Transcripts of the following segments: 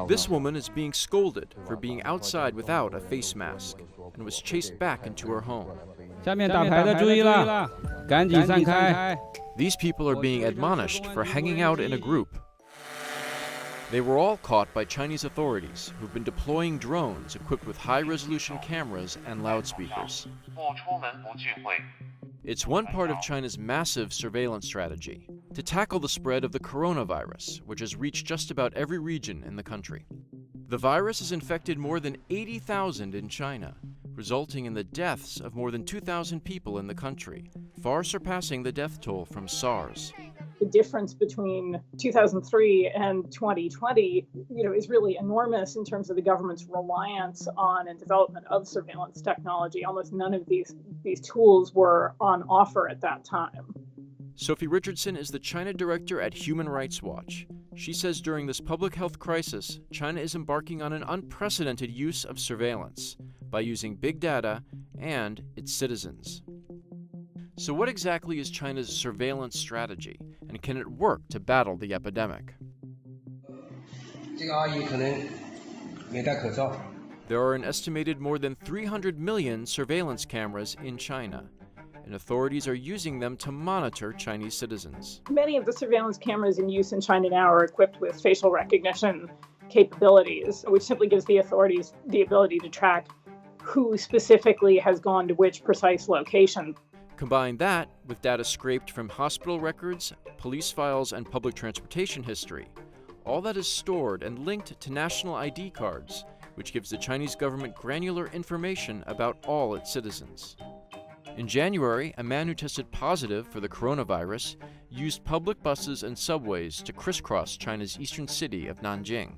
This woman is being scolded for being outside without a face mask and was chased back into her home. 下面打牌的注意了，赶紧散开。 These people are being admonished for hanging out in a group. They were all caught by Chinese authorities who've been deploying drones equipped with high-resolution cameras and loudspeakers. It's one part of China's massive surveillance strategy to tackle the spread of the coronavirus, which has reached just about every region in the country. The virus has infected more than 80,000 in China, resulting in the deaths of more than 2,000 people in the country, far surpassing the death toll from SARS. The difference between 2003 and 2020, is really enormous in terms of the government's reliance on and development of surveillance technology. Almost none of these tools were on offer at that time. Sophie Richardson is the China director at Human Rights Watch. She says during this public health crisis, China is embarking on an unprecedented use of surveillance by using big data and its citizens. So what exactly is China's surveillance strategy, and can it work to battle the epidemic? There are an estimated more than 300 million surveillance cameras in China, and authorities are using them to monitor Chinese citizens. Many of the surveillance cameras in use in China now are equipped with facial recognition capabilities, which simply gives the authorities the ability to track who specifically has gone to which precise location. Combine that with data scraped from hospital records, police files, and public transportation history. All that is stored and linked to national ID cards, which gives the Chinese government granular information about all its citizens. In January, a man who tested positive for the coronavirus used public buses and subways to crisscross China's eastern city of Nanjing.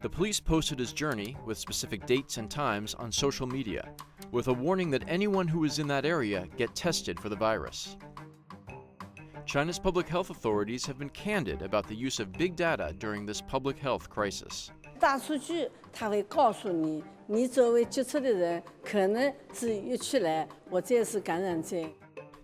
The police posted his journey with specific dates and times on social media, with a warning that anyone who is in that area get tested for the virus. China's public health authorities have been candid about the use of big data during this public health crisis. 大数据它会告诉你，你周围接触的人可能是一出来，我这是感染者。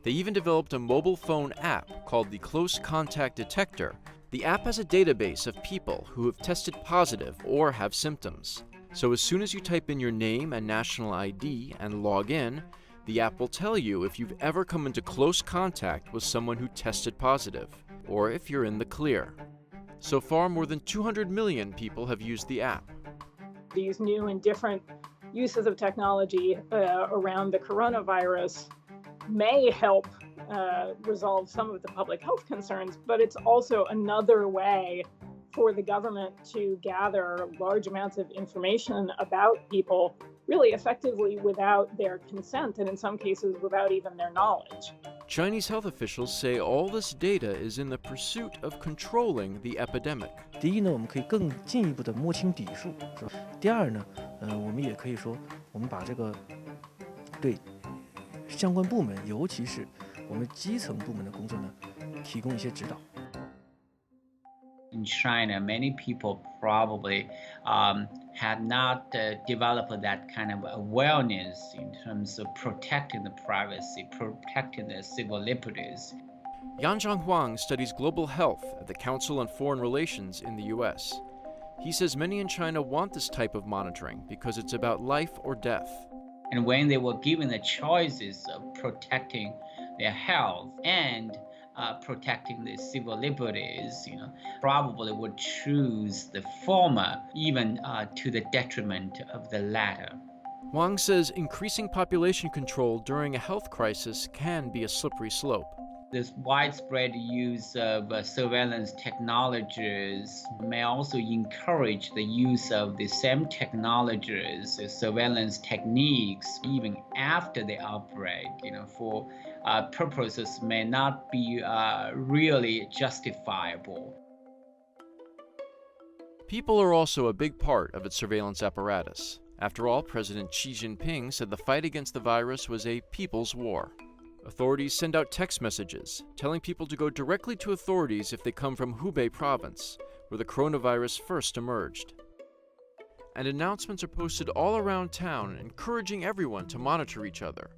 They even developed a mobile phone app called the Close Contact Detector. The app has a database of people who have tested positive or have symptoms. So as soon as you type in your name and national ID and log in, the app will tell you if you've ever come into close contact with someone who tested positive, or if you're in the clear. So far, more than 200 million people have used the app. These new and different uses of technology around the coronavirus may help resolve some of the public health concerns, but it's also another way for the government to gather large amounts of information about people really effectively without their consent, and in some cases without even their knowledge. Chinese health officials say all this data is in the pursuit of controlling the epidemic. 第一呢，我们可以更进一步的摸清底数，是吧？第二呢，我们也可以说，我们把这个对相关部门，尤其是我们基层部门的工作呢，提供一些指导。 In China, many people probably have not developed that kind of awareness in terms of protecting the privacy, protecting the civil liberties. Yanzhang Huang studies global health at the Council on Foreign Relations in the U.S. He says many in China want this type of monitoring because it's about life or death. And when they were given the choices of protecting their health and protecting the civil liberties, probably would choose the former, even to the detriment of the latter. Huang says increasing population control during a health crisis can be a slippery slope. This widespread use of surveillance technologies may also encourage the use of the same technologies, surveillance techniques, even after the outbreak, for purposes may not be really justifiable. People are also a big part of its surveillance apparatus. After all, President Xi Jinping said the fight against the virus was a people's war. Authorities send out text messages telling people to go directly to authorities if they come from Hubei province, where the coronavirus first emerged. And announcements are posted all around town encouraging everyone to monitor each other.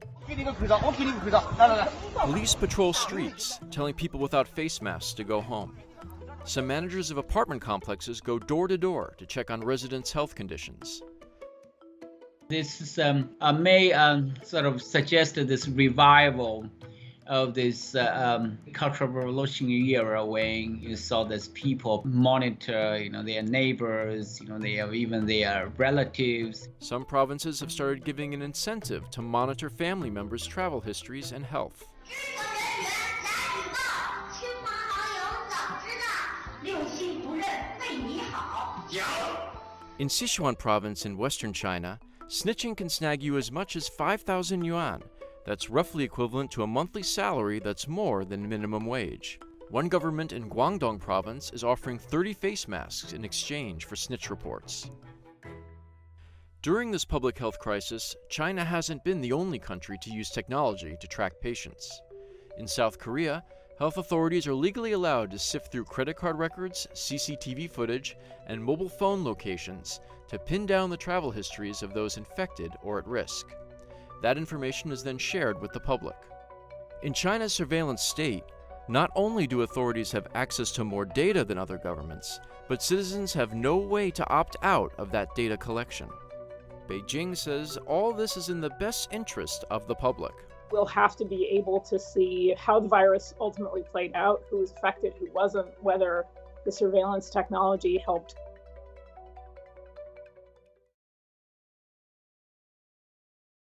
Police patrol streets, telling people without face masks to go home. some managers of apartment complexes go door to door to check on residents' health conditions. This is, may sort of suggest this revival of this Cultural Revolution era when you saw this people monitor, their neighbors, even their relatives. Some provinces have started giving an incentive to monitor family members' travel histories and health. In Sichuan province in western China, snitching can snag you as much as 5,000 yuan. That's roughly equivalent to a monthly salary that's more than minimum wage. One government in Guangdong province is offering 30 face masks in exchange for snitch reports. During this public health crisis, China hasn't been the only country to use technology to track patients. In South Korea, health authorities are legally allowed to sift through credit card records, CCTV footage, and mobile phone locations to pin down the travel histories of those infected or at risk. That information is then shared with the public. In China's surveillance state, not only do authorities have access to more data than other governments, but citizens have no way to opt out of that data collection. Beijing says all this is in the best interest of the public. We'll have to be able to see how the virus ultimately played out, who was affected, who wasn't, whether the surveillance technology helped